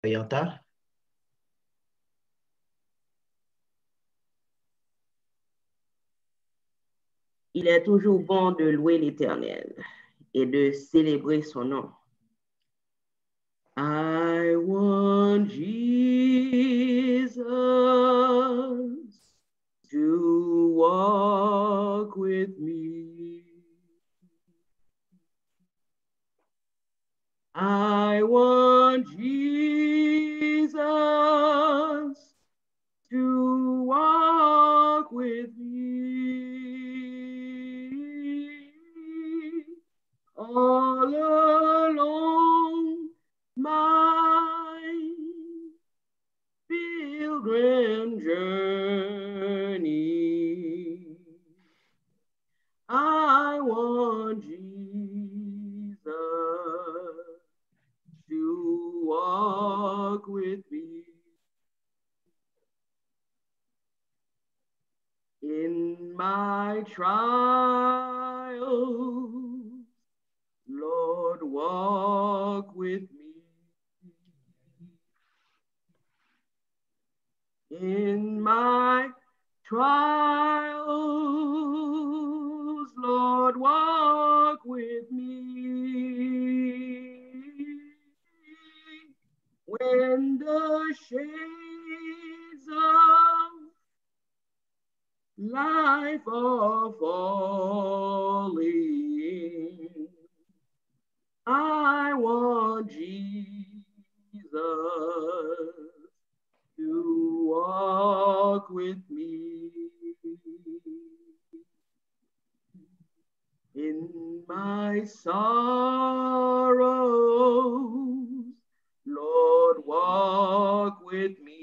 Yanta. Il est toujours bon de louer l'Éternel et de célébrer son nom. I want Jesus to walk with me. I want Jesus to walk with me. All along my pilgrim journey, I want Jesus to walk with me. In my trials, Lord, walk with me. In my trials, Lord, walk with me. When the shades of life are falling, I want Jesus to walk with me. In my sorrows, Lord, walk with me.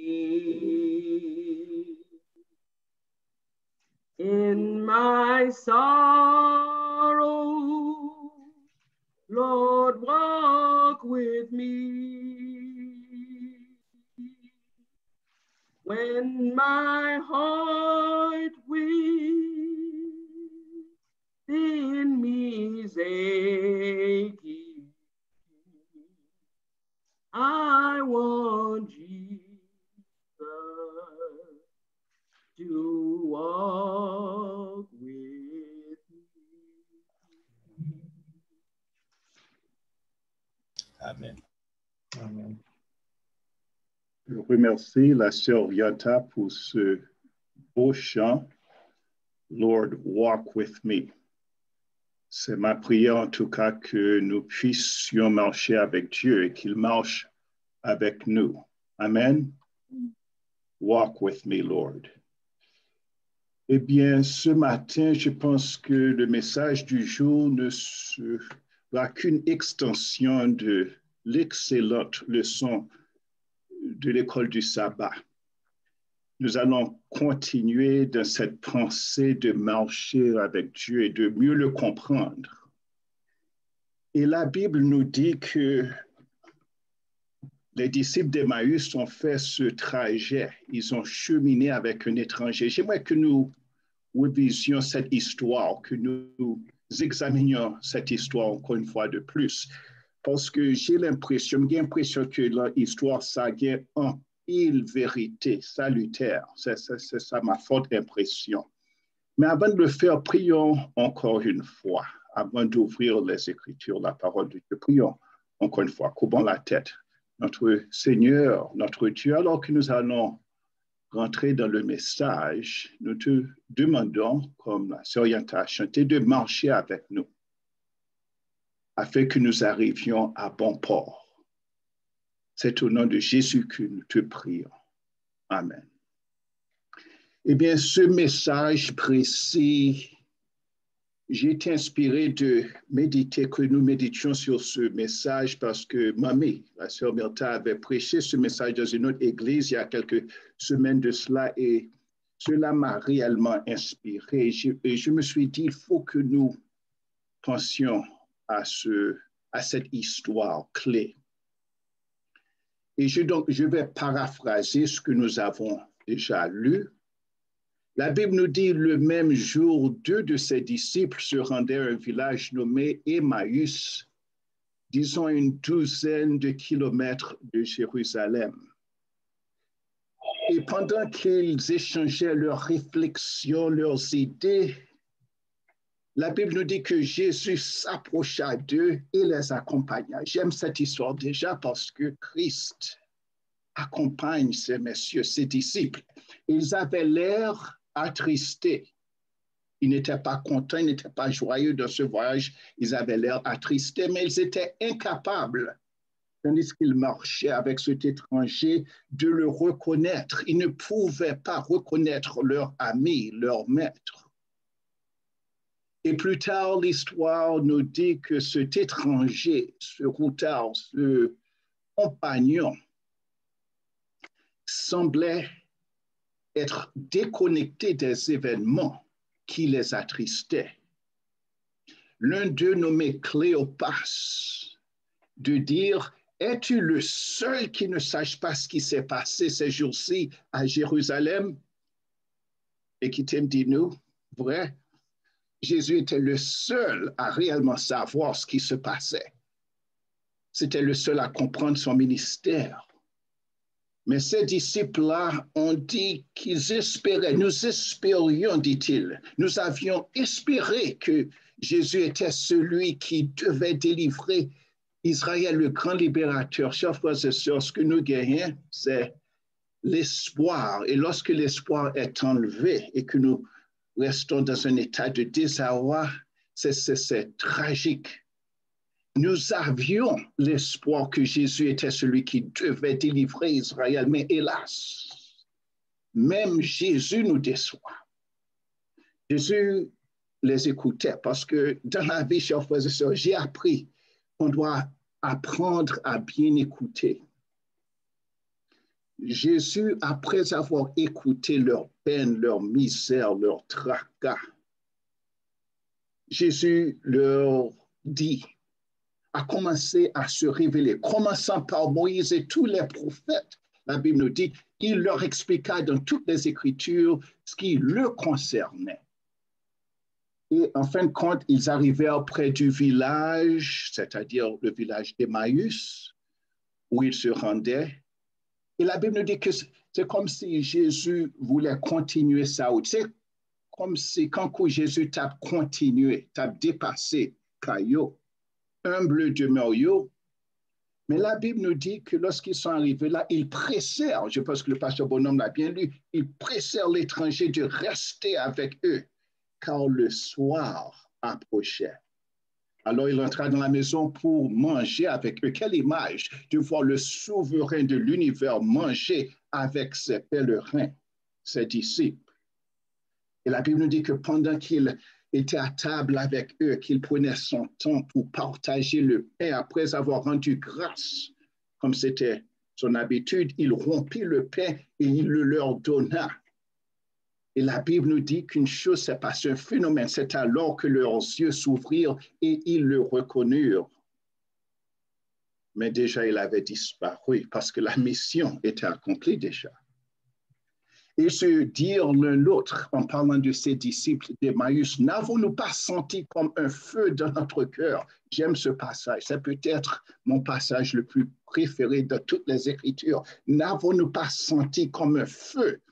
In my sorrow, Lord, walk with me. When my heart within me is aching, I want Jesus to walk with me. Amen. Amen. Je remercie la sœur Yanta pour ce beau chant, Lord, walk with me. C'est ma prière en tout cas que nous puissions marcher avec Dieu et qu'il marche avec nous. Amen. Walk with me, Lord. Eh bien, ce matin, je pense que le message du jour ne sera qu'une extension de l'excellente leçon de l'école du sabbat. Nous allons continuer dans cette pensée de marcher avec Dieu et de mieux le comprendre. Et la Bible nous dit que les disciples d'Emmaüs ont fait ce trajet. Ils ont cheminé avec un étranger. J'aimerais que nous revisions cette histoire, que nous examinions cette histoire encore une fois de plus. Parce que j'ai l'impression que l'histoire, ça a en pile vérité salutaire. C'est ça ma forte impression. Mais avant de le faire, prions encore une fois, avant d'ouvrir les Écritures, la parole de Dieu. Prions encore une fois, courbons la tête. Notre Seigneur, notre Dieu, alors que nous allons rentrer dans le message, nous te demandons, comme la sœur Yanta a chanté, de marcher avec nous, afin que nous arrivions à bon port. C'est au nom de Jésus que nous te prions. Amen. Eh bien, ce message précis, j'ai été inspiré de méditer, que nous méditions sur ce message parce que Mamie, la sœur Myrta, avait prêché ce message dans une autre église il y a quelques semaines de cela et cela m'a réellement inspiré. Et je me suis dit, il faut que nous pensions à cette histoire clé. Et je vais paraphraser ce que nous avons déjà lu. La Bible nous dit, le même jour, 2 de ses disciples se rendaient à un village nommé Emmaüs, disons une douzaine de kilomètres de Jérusalem. Et pendant qu'ils échangeaient leurs réflexions, leurs idées, la Bible nous dit que Jésus s'approcha d'eux et les accompagna. J'aime cette histoire déjà parce que Christ accompagne ces messieurs, ses disciples. Ils avaient l'air attristés. Ils n'étaient pas contents, ils n'étaient pas joyeux de ce voyage. Ils avaient l'air attristés, mais ils étaient incapables, tandis qu'ils marchaient avec cet étranger, de le reconnaître. Ils ne pouvaient pas reconnaître leur ami, leur maître. Et plus tard, l'histoire nous dit que cet étranger, ce routard, ce compagnon, semblait être déconnecté des événements qui les attristaient. L'un d'eux, nommé Cléopas, de dire « Es-tu le seul qui ne sache pas ce qui s'est passé ces jours-ci à Jérusalem ?» Et qui dit « Nous, vrai, Jésus était le seul à réellement savoir ce qui se passait. C'était le seul à comprendre son ministère. Mais ces disciples-là ont dit qu'ils espéraient, nous espérions, dit-il, nous avions espéré que Jésus était celui qui devait délivrer Israël, le grand libérateur. Chers frères et sœurs, ce que nous gagnons, c'est l'espoir. Et lorsque l'espoir est enlevé et que nous restons dans un état de désarroi, c'est tragique. Nous avions l'espoir que Jésus était celui qui devait délivrer Israël, mais hélas, même Jésus nous déçoit. Jésus les écoutait parce que dans la vie, chers frères et sœurs, j'ai appris qu'on doit apprendre à bien écouter. Jésus, après avoir écouté leur peine, leur misère, leur tracas, Jésus leur dit, a commencé à se révéler, commençant par Moïse et tous les prophètes. La Bible nous dit, il leur expliqua dans toutes les Écritures ce qui le concernait. Et en fin de compte, ils arrivèrent près du village, c'est-à-dire le village d'Emmaüs, où ils se rendaient. Et la Bible nous dit que c'est comme si Jésus voulait continuer sa route. C'est comme si quand Jésus t'a continué, t'a dépassé Caillot, humble demeure. Mais la Bible nous dit que lorsqu'ils sont arrivés là, ils pressèrent, je pense que le pasteur Bonhomme l'a bien lu, ils pressèrent l'étranger de rester avec eux, car le soir approchait. Alors il entra dans la maison pour manger avec eux. Quelle image de voir le souverain de l'univers manger avec ses pèlerins, ses disciples. Et la Bible nous dit que pendant qu'il était à table avec eux, qu'il prenait son temps pour partager le pain après avoir rendu grâce, comme c'était son habitude, il rompit le pain et il le leur donna. Et la Bible nous dit qu'une chose s'est passée, un phénomène, c'est alors que leurs yeux s'ouvrirent et ils le reconnurent. Mais déjà, il avait disparu parce que la mission était accomplie déjà. Et se dire l'un l'autre en parlant de ses disciples d'Emmaüs, n'avons-nous pas senti comme un feu dans notre cœur? J'aime ce passage, c'est peut-être mon passage le plus préféré de toutes les Écritures. N'avons-nous pas senti comme un feu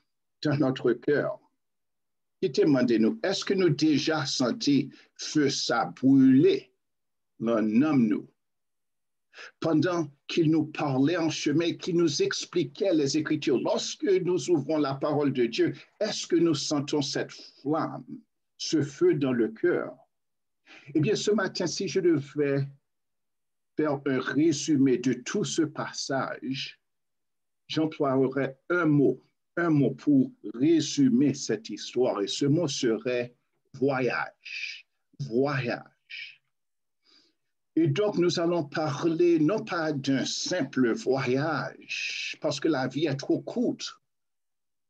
dans notre cœur? Demandez-nous, est-ce que nous déjà senti feu ça brûler dans nous? Pendant qu'il nous parlait en chemin, qu'il nous expliquait les Écritures, lorsque nous ouvrons la parole de Dieu, est-ce que nous sentons cette flamme, ce feu dans le cœur? Eh bien, ce matin, si je devais faire un résumé de tout ce passage, j'emploierais un mot pour résumer cette histoire, et ce mot serait voyage, voyage. Et donc, nous allons parler non pas d'un simple voyage, parce que la vie est trop courte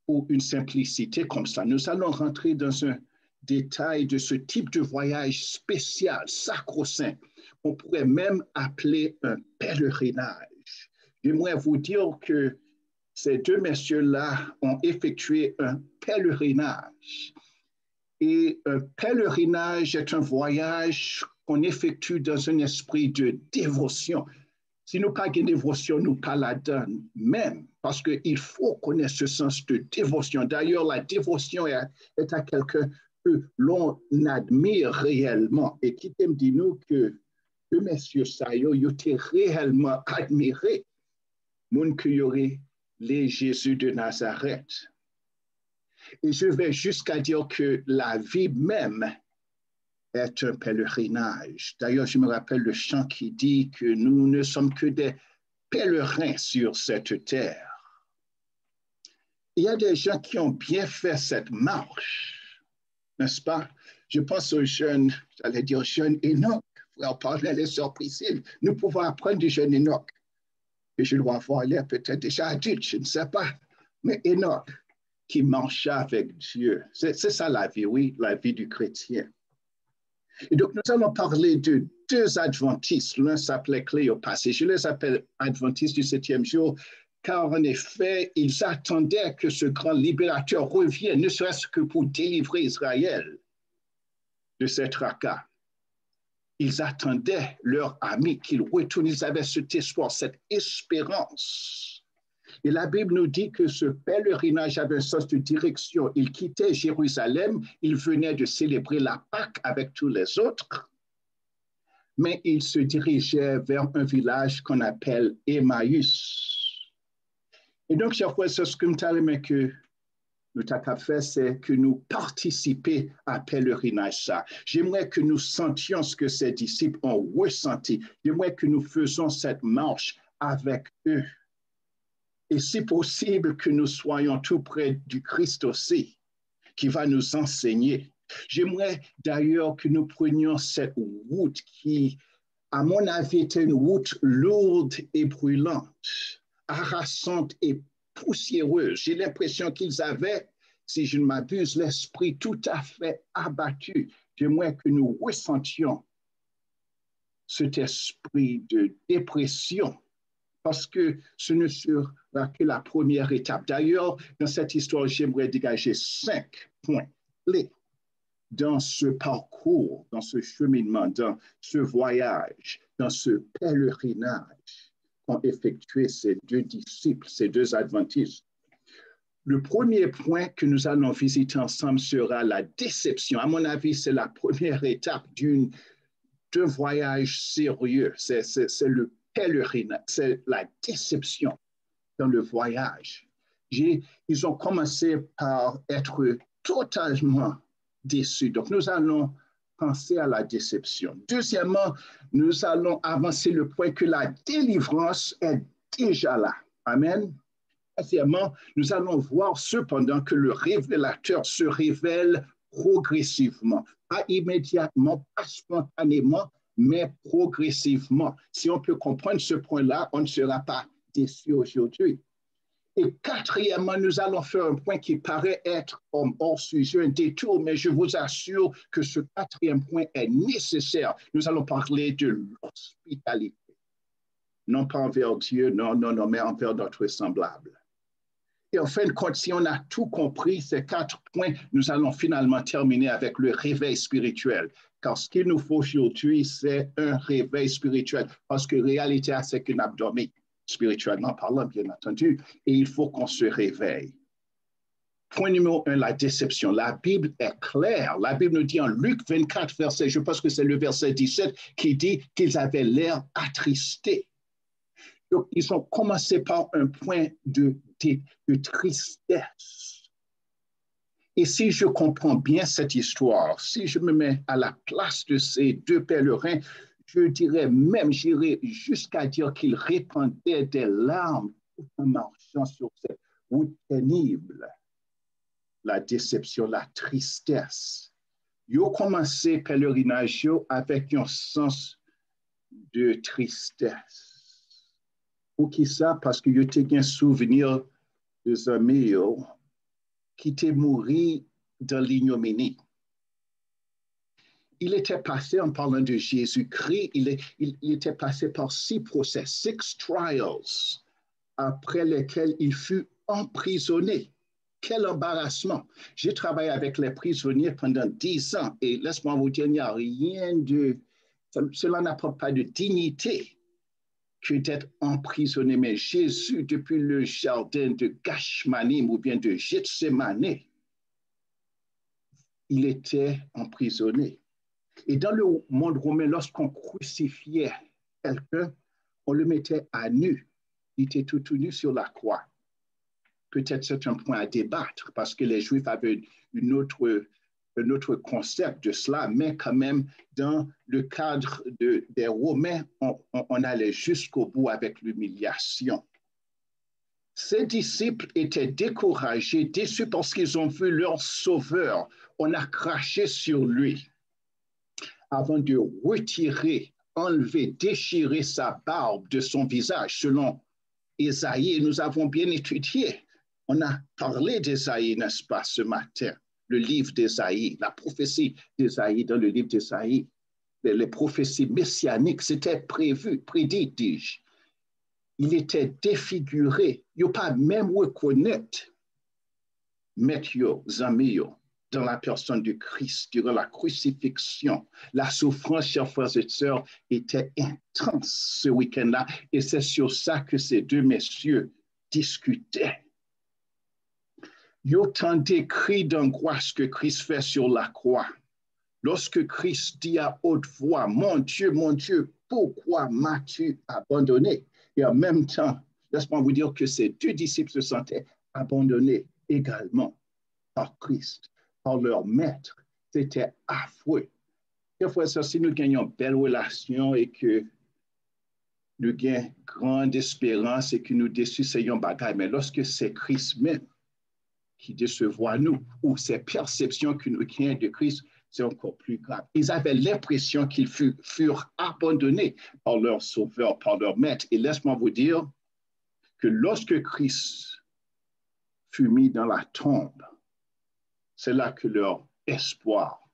pour une simplicité comme ça. Nous allons rentrer dans un détail de ce type de voyage spécial, sacro-saint, qu'on pourrait même appeler un pèlerinage. J'aimerais vous dire que ces deux messieurs-là ont effectué un pèlerinage. Et un pèlerinage est un voyage qu'on effectue dans un esprit de dévotion. Si nous pas de dévotion, nous pas la donne même, parce qu'il faut connaître ce sens de dévotion. D'ailleurs, la dévotion est à quelqu'un que l'on admire réellement. Et qui t'aime dit nous que messieurs ça, ils étaient réellement admirés, mon que y aurait les Jésus de Nazareth. Et je vais jusqu'à dire que la vie même est un pèlerinage. D'ailleurs, je me rappelle le chant qui dit que nous ne sommes que des pèlerins sur cette terre. Il y a des gens qui ont bien fait cette marche, n'est-ce pas? Je pense aux jeunes, j'allais dire jeunes Enoch, frère Paul et les sœurs Priscille. Nous pouvons apprendre du jeune Enoch. Et je dois avoir l'air peut-être déjà adulte, je ne sais pas. Mais Enoch, qui marcha avec Dieu. C'est ça la vie, oui, la vie du chrétien. Et donc, nous allons parler de deux adventistes. L'un s'appelait Cléopas, et je les appelle adventistes du 7e jour, car en effet, ils attendaient que ce grand libérateur revienne, ne serait-ce que pour délivrer Israël de ces tracas. Ils attendaient leur ami qu'il retourne. Ils avaient cet espoir, cette espérance. Et la Bible nous dit que ce pèlerinage avait un sens de direction. Il quittait Jérusalem, il venait de célébrer la Pâque avec tous les autres, mais il se dirigeait vers un village qu'on appelle Emmaüs. Et donc, chers frères, ce que que nous avons fait, c'est que nous participions à pèlerinage ça. J'aimerais que nous sentions ce que ces disciples ont ressenti. J'aimerais que nous faisions cette marche avec eux. Et si possible, que nous soyons tout près du Christ aussi, qui va nous enseigner. J'aimerais d'ailleurs que nous prenions cette route qui, à mon avis, est une route lourde et brûlante, harassante et poussiéreuse. J'ai l'impression qu'ils avaient, si je ne m'abuse, l'esprit tout à fait abattu. J'aimerais que nous ressentions cet esprit de dépression, parce que ce ne sera que la première étape. D'ailleurs, dans cette histoire, j'aimerais dégager 5 points clés dans ce parcours, dans ce cheminement, dans ce voyage, dans ce pèlerinage qu'ont effectué ces deux disciples, ces deux adventistes. Le premier point que nous allons visiter ensemble sera la déception. À mon avis, c'est la première étape d'un voyage sérieux. C'est le pèlerinage, c'est la déception dans le voyage. Ils ont commencé par être totalement déçus. Donc, nous allons penser à la déception. Deuxièmement, nous allons avancer le point que la délivrance est déjà là. Amen. Troisièmement, nous allons voir cependant que le révélateur se révèle progressivement, pas immédiatement, pas spontanément, mais progressivement. Si on peut comprendre ce point-là, on ne sera pas déçu aujourd'hui. Et quatrièmement, nous allons faire un point qui paraît être hors sujet, un détour, mais je vous assure que ce quatrième point est nécessaire. Nous allons parler de l'hospitalité. Non pas envers Dieu, non, mais envers notre semblable. Et en fin de compte, si on a tout compris, ces 4 points, nous allons finalement terminer avec le réveil spirituel. Car ce qu'il nous faut aujourd'hui, c'est un réveil spirituel. Parce que la réalité, c'est qu'on a dormi, spirituellement parlant, bien entendu, et il faut qu'on se réveille. Point numéro 1, la déception. La Bible est claire. La Bible nous dit en Luc 24, verset, je pense que c'est le verset 17, qui dit qu'ils avaient l'air attristés. Donc, ils ont commencé par un point de tristesse. Et si je comprends bien cette histoire, si je me mets à la place de ces deux pèlerins, je dirais même, j'irais jusqu'à dire qu'ils répandaient des larmes tout en marchant sur cette route pénible. La déception, la tristesse. Ils ont commencé le pèlerinage avec un sens de tristesse. Pour qui ça? Parce que je t'ai un souvenir des amis qui étaient morts dans l'ignominie. Il était passé, en parlant de Jésus-Christ, il était passé par 6 procès, 6 trials, après lesquels il fut emprisonné. Quel embarrassement! J'ai travaillé avec les prisonniers pendant 10 ans et laisse-moi vous dire, il n'y a rien de Cela n'apporte pas de dignité que d'être emprisonné. Mais Jésus, depuis le jardin de Gethsémani ou bien de Gethsémane, il était emprisonné. Et dans le monde romain, lorsqu'on crucifiait quelqu'un, on le mettait à nu. Il était tout nu sur la croix. Peut-être c'est un point à débattre parce que les Juifs avaient un autre concept de cela, mais quand même, dans le cadre des Romains, on allait jusqu'au bout avec l'humiliation. Ses disciples étaient découragés, déçus parce qu'ils ont vu leur sauveur. On a craché sur lui avant de retirer, enlever, déchirer sa barbe de son visage, selon Ésaïe. Nous avons bien étudié. On a parlé d'Ésaïe, n'est-ce pas, ce matin, le livre d'Ésaïe, la prophétie d'Ésaïe dans le livre d'Ésaïe. Les prophéties messianiques, c'était prévu, prédit, dis-je. Il était défiguré. Il n'y a pas même reconnaître, Matthieu, Zamio, dans la personne du Christ, durant la crucifixion. La souffrance, chers frères et sœurs, était intense ce week-end-là. Et c'est sur ça que ces deux messieurs discutaient. Il y a autant d'écrits d'angoisse que Christ fait sur la croix. Lorsque Christ dit à haute voix, mon Dieu, pourquoi m'as-tu abandonné? Et en même temps, laisse-moi vous dire que ces deux disciples se sentaient abandonnés également par Christ, par leur maître. C'était affreux. Quelquefois, si nous gagnons une belle relation et que nous gagnons grande espérance et que nous déçusons bagaille, mais lorsque c'est Christ même qui décevoit nous, ou ces perceptions que nous gagnons de Christ, c'est encore plus grave. Ils avaient l'impression qu'ils furent abandonnés par leur sauveur, par leur maître. Et laisse-moi vous dire que lorsque Christ fut mis dans la tombe, c'est là que leur espoir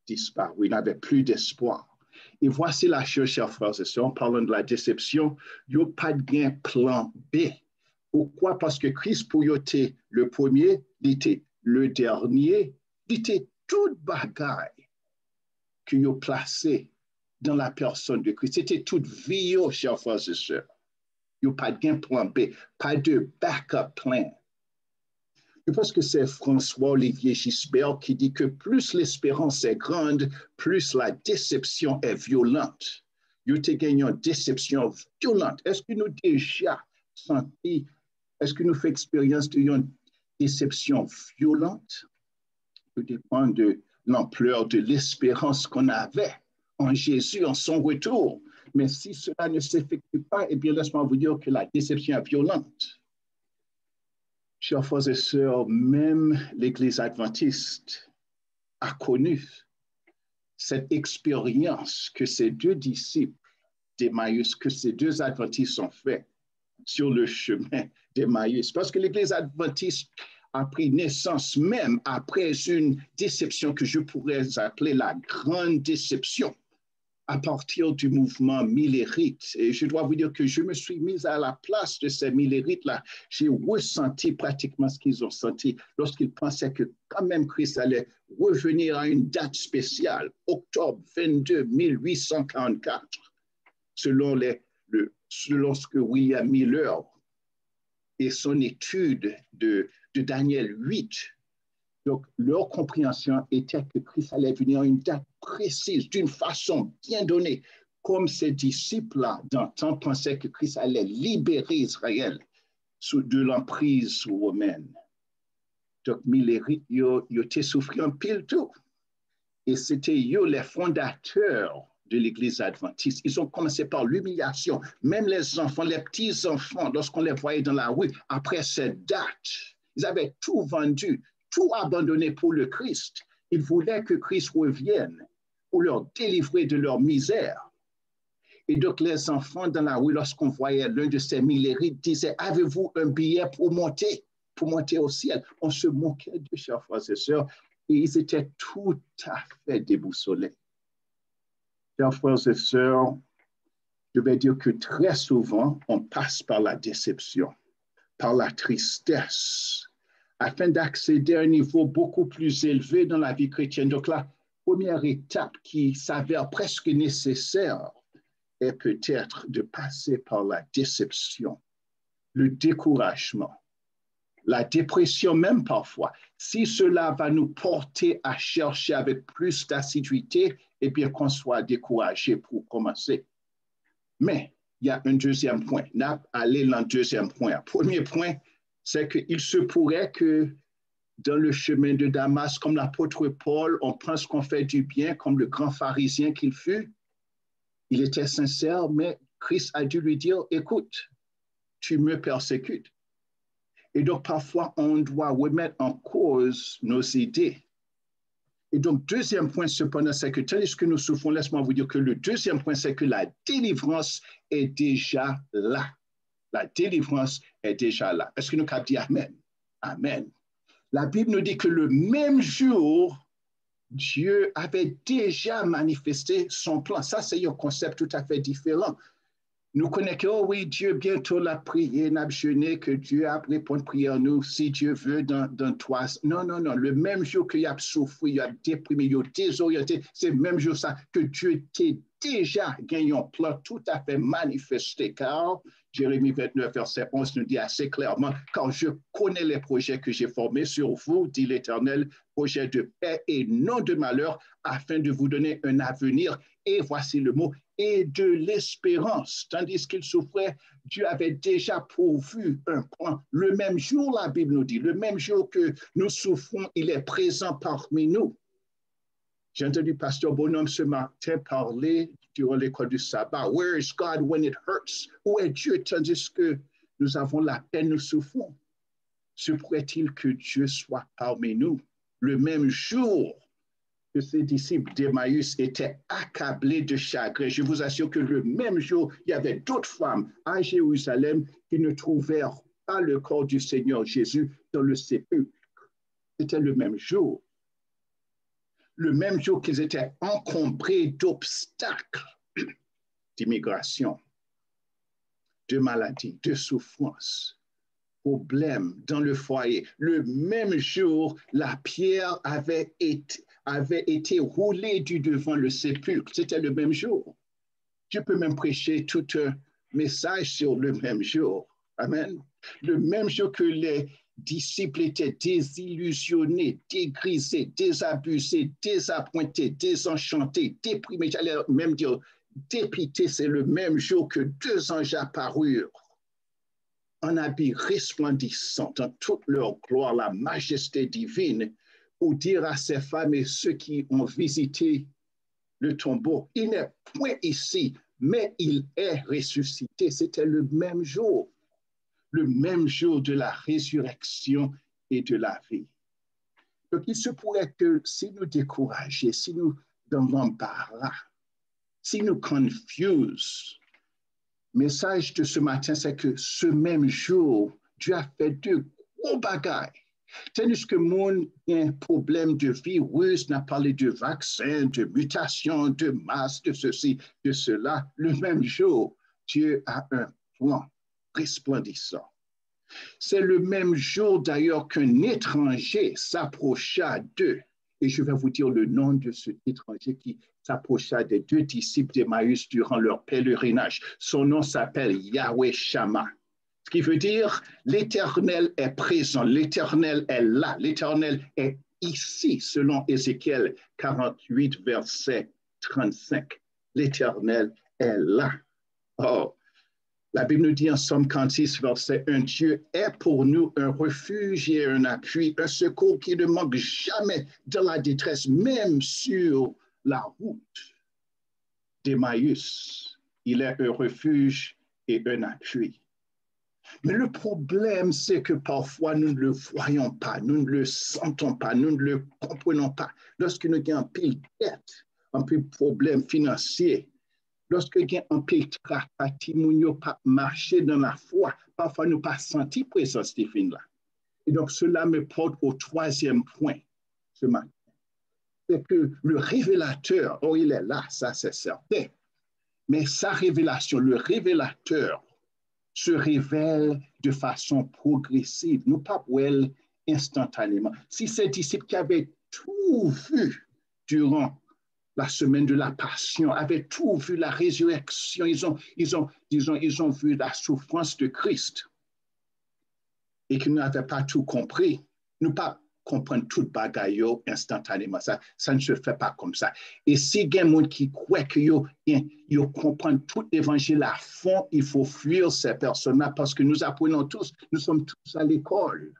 disparut. Ils n'avaient plus d'espoir. Et voici la chose, chers frères et sœurs, en parlant de la déception, il n'y a pas de gain plan B. Pourquoi? Parce que Christ, pour être le premier, il était le dernier, il était toute bagaille qu'il a placé dans la personne de Christ. C'était toute vie, chers frères et sœurs. Il n'y a pas de gain plan B, pas de backup plan. Je pense que c'est François-Olivier Gisbert qui dit que plus l'espérance est grande, plus la déception est violente. Il y a gagné une déception violente. Est-ce que nous déjà senti, est-ce que nous faisons expérience d'une déception violente? Tout dépend de l'ampleur de l'espérance qu'on avait en Jésus, en son retour. Mais si cela ne s'effectue pas, eh bien, laisse-moi vous dire que la déception est violente. Chers frères et sœurs, même l'Église adventiste a connu cette expérience que ces deux disciples d'Emmaüs, que ces deux adventistes ont fait sur le chemin d'Emmaüs. Parce que l'Église adventiste a pris naissance même après une déception que je pourrais appeler la grande déception à partir du mouvement millérite. Et je dois vous dire que je me suis mise à la place de ces millérites-là. J'ai ressenti pratiquement ce qu'ils ont senti lorsqu'ils pensaient que quand même Christ allait revenir à une date spéciale, octobre 22 1844, selon ce que William Miller et son étude de Daniel 8. Donc, leur compréhension était que Christ allait venir à une date précise, d'une façon bien donnée, comme ces disciples-là d'antan pensaient que Christ allait libérer Israël de l'emprise romaine. Donc, ils étaient souffrus en pile tout. Et c'était eux les fondateurs de l'Église adventiste. Ils ont commencé par l'humiliation. Même les enfants, les petits-enfants, lorsqu'on les voyait dans la rue, après cette date, ils avaient tout vendu, tout abandonné pour le Christ. Ils voulaient que Christ revienne pour leur délivrer de leur misère. Et donc les enfants dans la rue, lorsqu'on voyait l'un de ces millérites, disaient, avez-vous un billet pour monter au ciel? On se moquait de chers frères et sœurs, et ils étaient tout à fait déboussolés. Chers frères et sœurs, je vais dire que très souvent, on passe par la déception, par la tristesse, afin d'accéder à un niveau beaucoup plus élevé dans la vie chrétienne. Donc là, première étape qui s'avère presque nécessaire est peut-être de passer par la déception, le découragement, la dépression même parfois. Si cela va nous porter à chercher avec plus d'assiduité, eh bien qu'on soit découragé pour commencer. Mais il y a un deuxième point. Allez dans le deuxième point. Le premier point, c'est qu'il se pourrait que dans le chemin de Damas, comme l'apôtre Paul, on pense qu'on fait du bien, comme le grand pharisien qu'il fut. Il était sincère, mais Christ a dû lui dire, écoute, tu me persécutes. Et donc, parfois, on doit remettre en cause nos idées. Et donc, deuxième point, cependant, c'est que tandis que nous souffrons, laisse-moi vous dire que le deuxième point, c'est que la délivrance est déjà là. La délivrance est déjà là. Est-ce que nous captons dire Amen? Amen. La Bible nous dit que le même jour, Dieu avait déjà manifesté son plan. Ça, c'est un concept tout à fait différent. Nous connaissons, oh oui, Dieu bientôt l'a prié, n'a jeûné, que Dieu a répondu prière nous, si Dieu veut, dans 3. Non, non, non. Le même jour qu'il a souffert, il a déprimé, il a désorienté, c'est le même jour ça que Dieu t'ait déjà gagné un plan tout à fait manifesté. Car Jérémie 29, verset 11 nous dit assez clairement, car je connais les projets que j'ai formés sur vous, dit l'Éternel, projets de paix et non de malheur, afin de vous donner un avenir. Et voici le mot, et de l'espérance. Tandis qu'il souffrait, Dieu avait déjà pourvu un plan. Le même jour, la Bible nous dit, le même jour que nous souffrons, il est présent parmi nous. J'ai entendu Pasteur Bonhomme ce matin parler durant l'école du sabbat. Where is God when it hurts? Où est Dieu tandis que nous avons la peine, nous souffrons? Se pourrait-il que Dieu soit parmi nous le même jour que ses disciples d'Emmaüs étaient accablés de chagrin? Je vous assure que le même jour, il y avait d'autres femmes à Jérusalem qui ne trouvèrent pas le corps du Seigneur Jésus dans le sépulcre. C'était le même jour. Le même jour qu'ils étaient encombrés d'obstacles, d'immigration, de maladies, de souffrances, problèmes dans le foyer. Le même jour, la pierre avait été roulée du devant le sépulcre. C'était le même jour. Je peux même prêcher tout un message sur le même jour. Amen. Le même jour que les disciples étaient désillusionnés, dégrisés, désabusés, désappointés, désenchantés, déprimés, j'allais même dire dépités, c'est le même jour que 2 anges apparurent en habits resplendissants, dans toute leur gloire, la majesté divine, pour dire à ces femmes et ceux qui ont visité le tombeau, il n'est point ici, mais il est ressuscité. C'était le même jour de la résurrection et de la vie. Donc, il se pourrait que si nous décourageons, si nous dans l'embarras, si nous confusons, le message de ce matin, c'est que ce même jour, Dieu a fait 2 gros bagailles. Tandis que mon problème de virus n'a parlé de vaccins, de mutations, de masse, de ceci, de cela, le même jour, Dieu a un plan resplendissant. C'est le même jour d'ailleurs qu'un étranger s'approcha d'eux. Et je vais vous dire le nom de cet étranger qui s'approcha des 2 disciples d'Emmaüs durant leur pèlerinage. Son nom s'appelle Yahweh Shammah. Ce qui veut dire l'Éternel est présent, l'Éternel est là, l'Éternel est ici, selon Ézéchiel 48, verset 35. L'Éternel est là. Oh, la Bible nous dit en Somme 46, verset 1, Dieu est pour nous un refuge et un appui, un secours qui ne manque jamais de la détresse, même sur la route d'Emmaüs. Il est un refuge et un appui. Mais le problème, c'est que parfois, nous ne le voyons pas, nous ne le sentons pas, nous ne le comprenons pas. Lorsque nous avons un pile de dette, un pile de problèmes financiers, lorsque nous avons un pile de tracas, nous n'avons pas marché dans la foi, parfois nous n'avons pas senti présence divine là. Et donc, cela me porte au 3e point ce matin. C'est que le révélateur, oh, il est là, ça c'est certain. Mais sa révélation, le révélateur, se révèle de façon progressive, nous pas instantanément. Si ces disciples qui avaient tout vu, durant la semaine de la Passion, avaient tout vu la résurrection, ils ont vu la souffrance de Christ et qu'ils n'avaient pas tout compris. Nous pas comprendre tout bagaille instantanément. Ça ne se fait pas comme ça. Et si il y a des gens qui croient qu'ils comprennent tout l'évangile à fond, il faut fuir ces personnes-là parce que nous apprenons tous, nous sommes tous à l'école.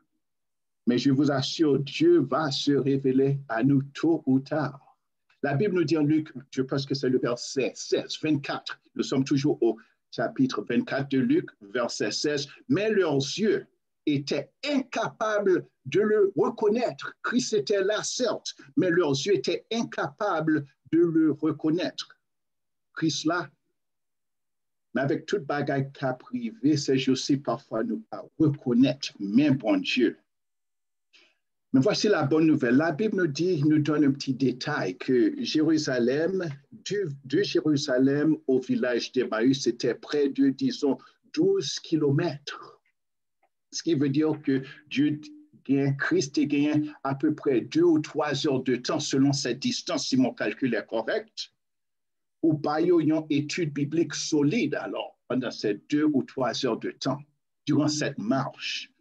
Mais je vous assure, Dieu va se révéler à nous tôt ou tard. La Bible nous dit en Luc, je pense que c'est le verset 16, 24. Nous sommes toujours au chapitre 24 de Luc, verset 16. Mais leurs yeux étaient incapables de le reconnaître. Christ était là, certes, mais leurs yeux étaient incapables de le reconnaître. Christ là, mais avec toute bagaille cas privé, c'est aussi parfois nous pas reconnaître, même bon Dieu. Mais voici la bonne nouvelle. La Bible nous donne un petit détail que Jérusalem, de Jérusalem au village d'Emmaüs, c'était près de, disons, 12 kilomètres. Ce qui veut dire que Christ a gagné à peu près 2 ou 3 heures de temps selon cette distance, si mon calcul est correct, ou pas une étude biblique solide alors pendant ces 2 ou 3 heures de temps, durant cette marche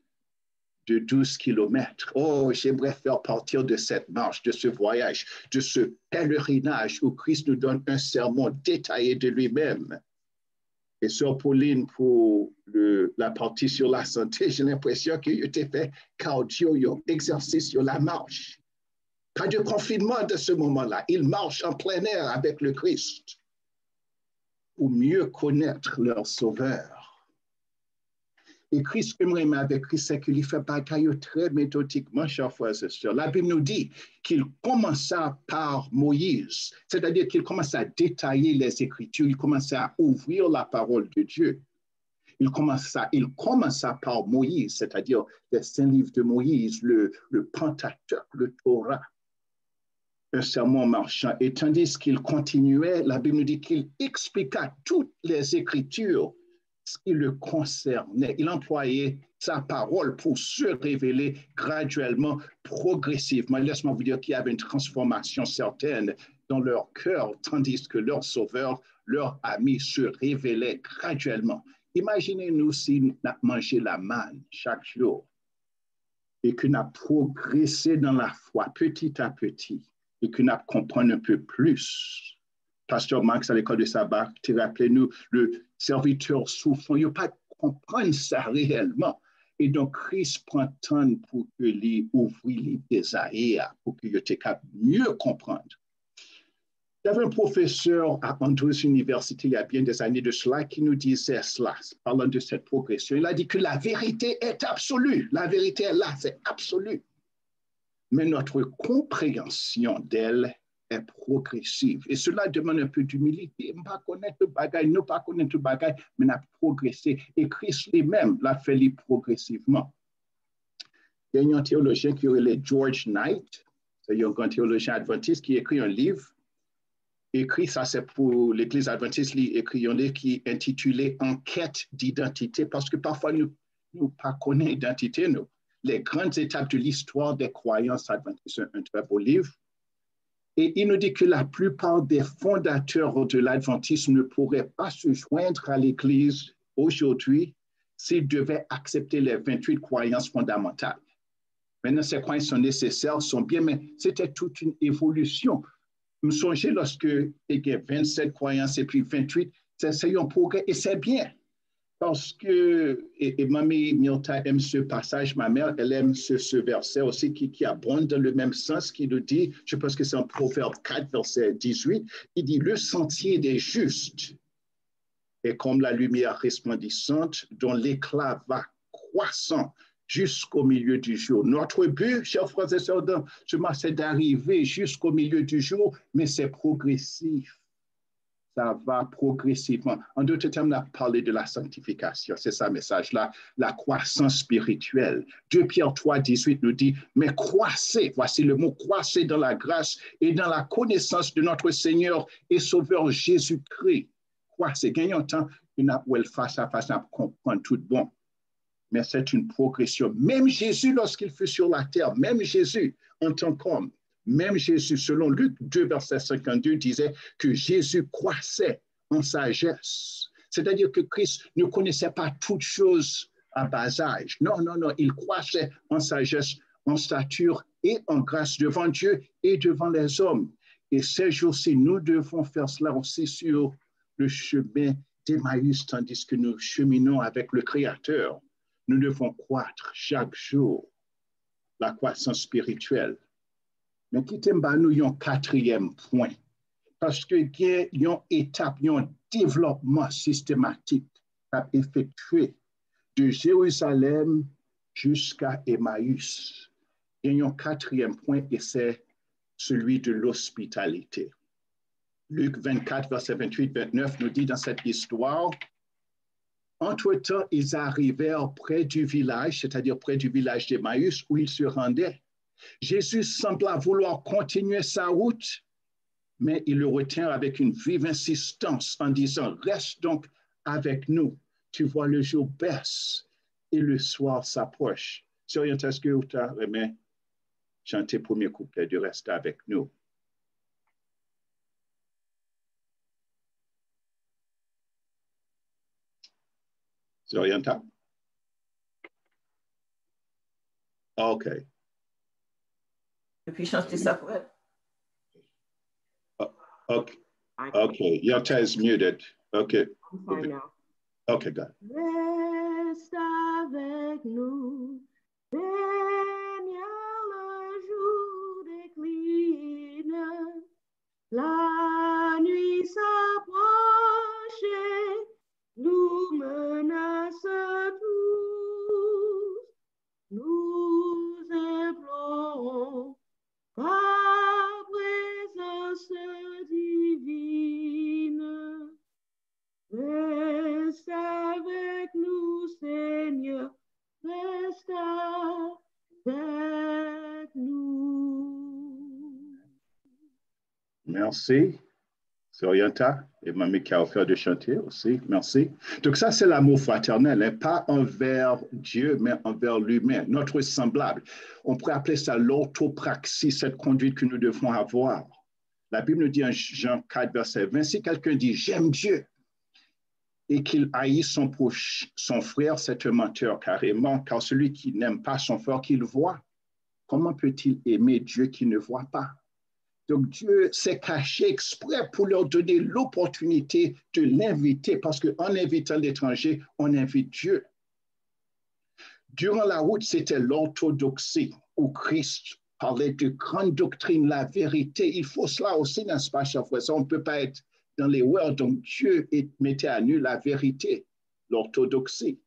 de 12 kilomètres. Oh, j'aimerais faire partir de cette marche, de ce voyage, de ce pèlerinage où Christ nous donne un sermon détaillé de lui-même. Et Sœur Pauline, pour la partie sur la santé, j'ai l'impression qu'il était fait cardio, exercice sur la marche. Pas de confinement de ce moment-là. Il marche en plein air avec le Christ pour mieux connaître leur Sauveur. Et Christ, aimerait avec Christ, c'est qu'il fait bagaille très méthodiquement, chers frères et sœurs. La Bible nous dit qu'il commença par Moïse, c'est-à-dire qu'il commença à détailler les Écritures, il commença à ouvrir la parole de Dieu. Il commença par Moïse, c'est-à-dire les 5 livres de Moïse, le Pentateuque, le Torah, un sermon marchand. Et tandis qu'il continuait, la Bible nous dit qu'il expliqua toutes les Écritures ce qui le concernait. Il employait sa parole pour se révéler graduellement, progressivement. Laisse-moi vous dire qu'il y avait une transformation certaine dans leur cœur, tandis que leur Sauveur, leur ami, se révélait graduellement. Imaginez-nous si nous mangeons la manne chaque jour et que nous avons progressé dans la foi petit à petit et que nous comprenons un peu plus. Pasteur Max, à l'école de sabbat, rappelez-nous, le serviteur souffrant, il n'y a pas de comprendre ça réellement. Et donc, Christ prend temps pour que lui ouvre les désir, pour qu'il ait capable de mieux comprendre. Il y avait un professeur à Andrews University il y a bien des années de cela qui nous disait cela, parlant de cette progression. Il a dit que la vérité est absolue. La vérité est là, c'est absolu. Mais notre compréhension d'elle est progressive. Et cela demande un peu d'humilité. Ne pas connaître le bagage, ne pas connaître le bagage, mais n'a progressé. Et Christ lui-même l'a fait progressivement. Il y a un théologien qui est George Knight, c'est un grand théologien adventiste qui écrit un livre. Écrit, ça c'est pour l'Église adventiste, il écrit un livre qui est intitulé Enquête d'identité, parce que parfois nous ne connaissons pas l'identité, nous. Les grandes étapes de l'histoire des croyances adventistes, un très beau livre. Et il nous dit que la plupart des fondateurs de l'adventisme ne pourraient pas se joindre à l'Église aujourd'hui s'ils devaient accepter les 28 croyances fondamentales. Maintenant, ces croyances sont nécessaires, sont bien, mais c'était toute une évolution. Je me souviens lorsque il y a 27 croyances et puis 28, c'est un progrès et c'est bien. Parce que, et Mamie Milta aime ce passage, ma mère, elle aime ce verset aussi qui abonde dans le même sens, qui nous dit, je pense que c'est en Proverbe 4, verset 18, il dit, le sentier des justes est comme la lumière resplendissante dont l'éclat va croissant jusqu'au milieu du jour. Notre but, chers frères et sœurs, c'est d'arriver jusqu'au milieu du jour, mais c'est progressif. Ça va progressivement. En d'autres termes, on a parlé de la sanctification. C'est ça le message-là, la croissance spirituelle. 2 Pierre 3, 18 nous dit, mais croissez, voici le mot, croissez dans la grâce et dans la connaissance de notre Seigneur et Sauveur Jésus-Christ. Croissez, gagnons temps, une appel face à face, à comprendre tout bon. Mais c'est une progression. Même Jésus, lorsqu'il fut sur la terre, même Jésus, en tant qu'homme, Même Jésus, selon Luc 2, verset 52, disait que Jésus croissait en sagesse. C'est-à-dire que Christ ne connaissait pas toutes choses à bas âge. Non, non, non, il croissait en sagesse, en stature et en grâce devant Dieu et devant les hommes. Et ces jours-ci, nous devons faire cela aussi sur le chemin d'Emmaüs, tandis que nous cheminons avec le Créateur. Nous devons croître chaque jour la croissance spirituelle. Mais quittez-moi, nous avons un quatrième point. Parce qu'il y a une étape, un développement systématique à effectuer de Jérusalem jusqu'à Emmaüs. Il y a un quatrième point et c'est celui de l'hospitalité. Luc 24, verset 28-29 nous dit dans cette histoire, entre-temps, ils arrivèrent près du village, c'est-à-dire près du village d'Emmaüs où ils se rendaient. Jésus sembla vouloir continuer sa route, mais il le retient avec une vive insistance en disant, reste donc avec nous. Tu vois, le jour baisse et le soir s'approche. Sérieux, est-ce que tu as aimé chanter le premier couplet de rester avec nous? Sérieux, OK. Et puis chanter ça pour elle. Okay. Okay. Your tab is muted. Okay. I'm fine now. Okay, good. Reste avec nous, Seigneur, le jour décline, la nuit s'approche, nous menace tous, nous implorons ta présence divine. Reste avec nous, Seigneur, reste avec nous. Merci. Sorienta et Mamie qui a offert de chanter aussi. Merci. Donc ça, c'est l'amour fraternel, hein, pas envers Dieu, mais envers l'humain, notre semblable. On pourrait appeler ça l'orthopraxie, cette conduite que nous devons avoir. La Bible nous dit en Jean 4, verset 20, si quelqu'un dit « j'aime Dieu », et qu'il haït son frère, c'est un menteur carrément, car celui qui n'aime pas son frère qu'il voit, comment peut-il aimer Dieu qui ne voit pas? Donc Dieu s'est caché exprès pour leur donner l'opportunité de l'inviter, parce qu'en invitant l'étranger, on invite Dieu. Durant la route, c'était l'orthodoxie, où Christ parlait de grande doctrine, la vérité. Il faut cela aussi, n'est-ce pas, chers frères? On ne peut pas être dans les words, donc Dieu mettait à nu la vérité, l'orthodoxie.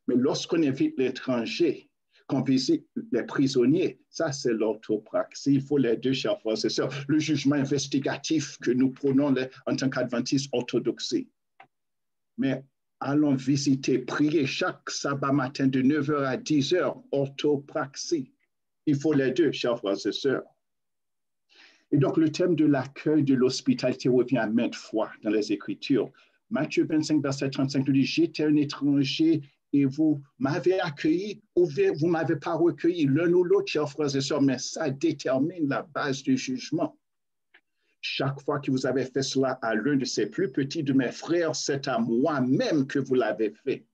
Mais lorsqu'on invite l'étranger, qu'on visite les prisonniers, ça c'est l'orthopraxie. Il faut les deux, chers frères et sœurs. Le jugement investigatif que nous prenons en tant qu'adventistes orthodoxes. Mais allons visiter, prier chaque sabbat matin de 9h à 10h, orthopraxie. Il faut les deux, chers frères et sœurs. Et donc, le thème de l'accueil de l'hospitalité revient à maintes fois dans les Écritures. Matthieu 25, verset 35 nous dit, j'étais un étranger et vous m'avez accueilli ou vous ne m'avez pas recueilli, l'un ou l'autre, chers frères et sœurs, mais ça détermine la base du jugement. Chaque fois que vous avez fait cela à l'un de ces plus petits de mes frères, c'est à moi-même que vous l'avez fait.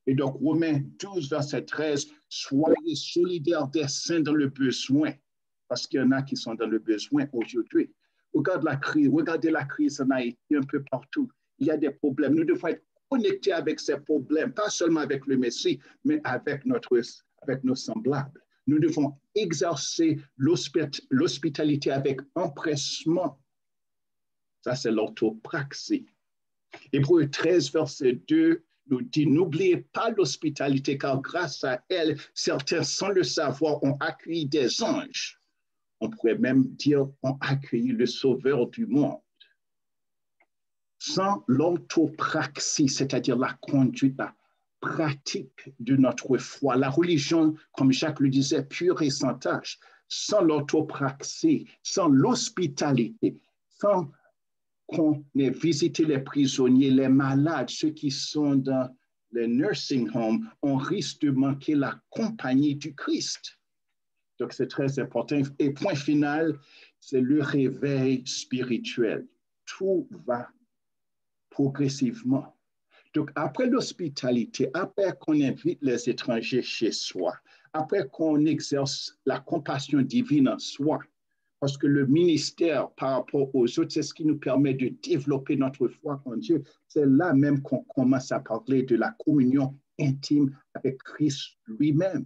Et donc, Romains 12, verset 13, soyez solidaires des saints dans le besoin. Parce qu'il y en a qui sont dans le besoin aujourd'hui. Regardez la crise en Haïti un peu partout. Il y a des problèmes. Nous devons être connectés avec ces problèmes, pas seulement avec le Messie, mais avec nos semblables. Nous devons exercer l'hospitalité avec empressement. Ça, c'est l'orthopraxie. Hébreux 13, verset 2 nous dit, n'oubliez pas l'hospitalité, car grâce à elle, certains, sans le savoir, ont accueilli des anges. On pourrait même dire, ont accueilli le sauveur du monde. Sans l'orthopraxie, c'est-à-dire la conduite, la pratique de notre foi, la religion, comme Jacques le disait, pure et sans tache, sans l'orthopraxie, sans l'hospitalité, sans qu'on ait visité les prisonniers, les malades, ceux qui sont dans les nursing homes, on risque de manquer la compagnie du Christ. Donc, c'est très important. Et point final, c'est le réveil spirituel. Tout va progressivement. Donc, après l'hospitalité, après qu'on invite les étrangers chez soi, après qu'on exerce la compassion divine en soi, parce que le ministère par rapport aux autres, c'est ce qui nous permet de développer notre foi en Dieu. C'est là même qu'on commence à parler de la communion intime avec Christ lui-même.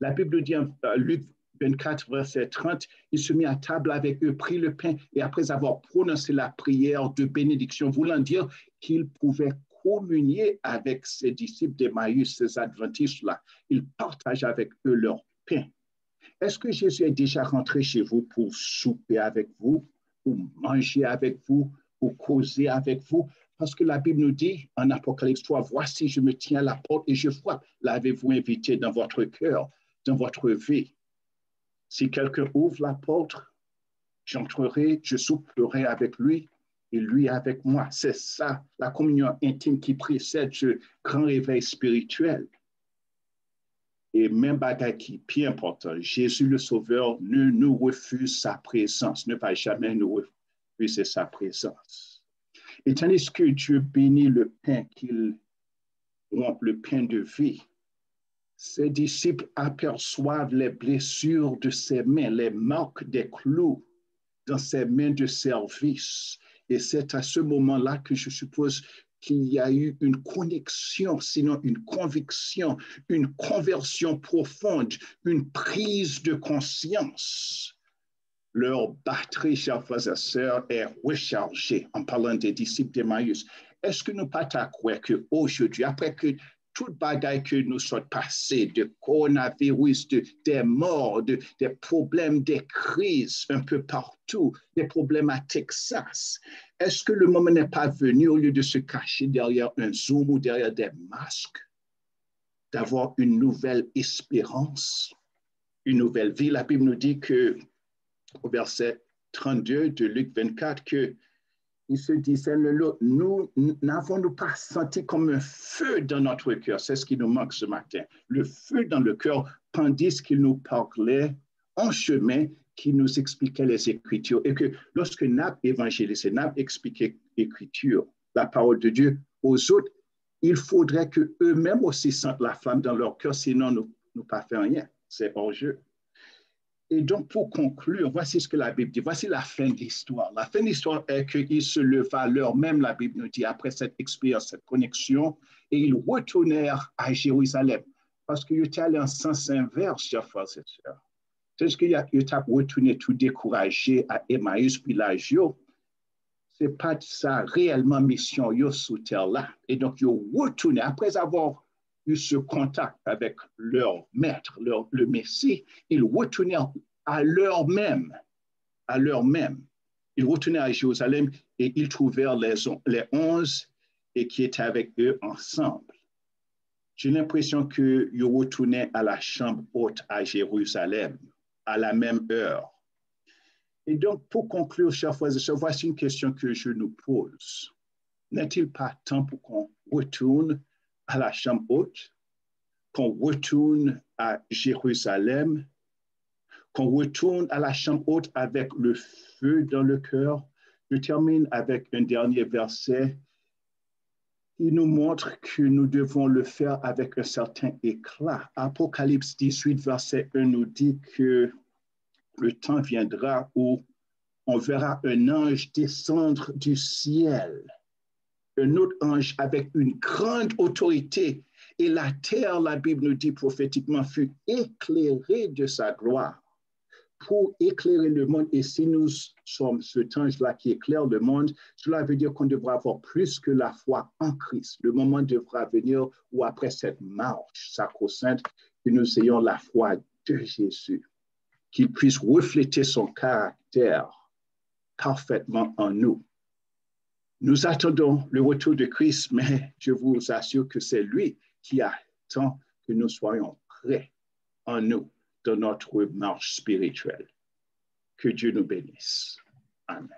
La Bible dit en Luc 24, verset 30, il se mit à table avec eux, prit le pain et après avoir prononcé la prière de bénédiction, voulant dire qu'il pouvait communier avec ses disciples d'Emmaüs, ces adventistes-là. Il partage avec eux leur pain. Est-ce que Jésus est déjà rentré chez vous pour souper avec vous, pour manger avec vous, pour causer avec vous? Parce que la Bible nous dit en Apocalypse 3, voici, je me tiens à la porte et je frappe. L'avez-vous invité dans votre cœur, dans votre vie? Si quelqu'un ouvre la porte, j'entrerai, je souperai avec lui et lui avec moi. C'est ça, la communion intime qui précède ce grand réveil spirituel. Et même bagaille qui est bien important, Jésus le Sauveur ne nous refuse sa présence, ne va jamais nous refuser sa présence. Et tandis que Dieu bénit le pain qu'il rompt, le pain de vie, ses disciples aperçoivent les blessures de ses mains, les marques des clous dans ses mains de service. Et c'est à ce moment-là que je suppose qu'il y a eu une connexion, sinon une conviction, une conversion profonde, une prise de conscience. Leur batterie, chers frères et sœurs, est rechargée en parlant des disciples d'Emmaüs. Est-ce que nous pas croire qu'aujourd'hui, après que toute bagaille que nous sommes passés, de coronavirus, des morts, des problèmes, des crises un peu partout, des problèmes à Texas, est-ce que le moment n'est pas venu, au lieu de se cacher derrière un Zoom ou derrière des masques, d'avoir une nouvelle espérance, une nouvelle vie? La Bible nous dit que, au verset 32 de Luc 24, que il se disait, nous n'avons-nous pas senti comme un feu dans notre cœur? C'est ce qui nous manque ce matin. Le feu dans le cœur, tandis qu'il nous parlait en chemin, qui nous expliquait les Écritures. Et que lorsque Nab évangélisait, Nab expliquait l'Écriture, la parole de Dieu aux autres, il faudrait qu'eux-mêmes aussi sentent la flamme dans leur cœur, sinon nous ne pas faire rien. C'est hors jeu. Et donc, pour conclure, voici ce que la Bible dit. Voici la fin de l'histoire. La fin de l'histoire est qu'ils se leva l'heure même, la Bible nous dit, après cette expérience, cette connexion, et ils retournèrent à Jérusalem. Parce qu'ils étaient allés en sens inverse, chers frères et sœurs. C'est-à-dire qu'ils étaient retournés tout découragés à Emmaüs, village. Ce n'est pas ça réellement mission sous terre là. Et donc, ils retourné après avoir eu ce contact avec leur maître, le Messie, ils retournèrent à l'heure même. Ils retournèrent à Jérusalem et ils trouvèrent les 11 et qui étaient avec eux ensemble. J'ai l'impression qu'ils retournaient à la chambre haute à Jérusalem à la même heure. Et donc, pour conclure, chers frères et sœurs, voici une question que je nous pose. N'est-il pas temps pour qu'on retourne à la chambre haute, qu'on retourne à Jérusalem, qu'on retourne à la chambre haute avec le feu dans le cœur? Je termine avec un dernier verset qui nous montre que nous devons le faire avec un certain éclat. Apocalypse 18, verset 1 nous dit que le temps viendra où on verra un ange descendre du ciel, un autre ange avec une grande autorité. Et la terre, la Bible nous dit prophétiquement, fut éclairée de sa gloire pour éclairer le monde. Et si nous sommes cet ange-là qui éclaire le monde, cela veut dire qu'on devra avoir plus que la foi en Christ. Le moment devra venir où après cette marche sacro-sainte, que nous ayons la foi de Jésus, qu'il puisse refléter son caractère parfaitement en nous. Nous attendons le retour de Christ, mais je vous assure que c'est lui qui attend que nous soyons prêts en nous dans notre marche spirituelle. Que Dieu nous bénisse. Amen.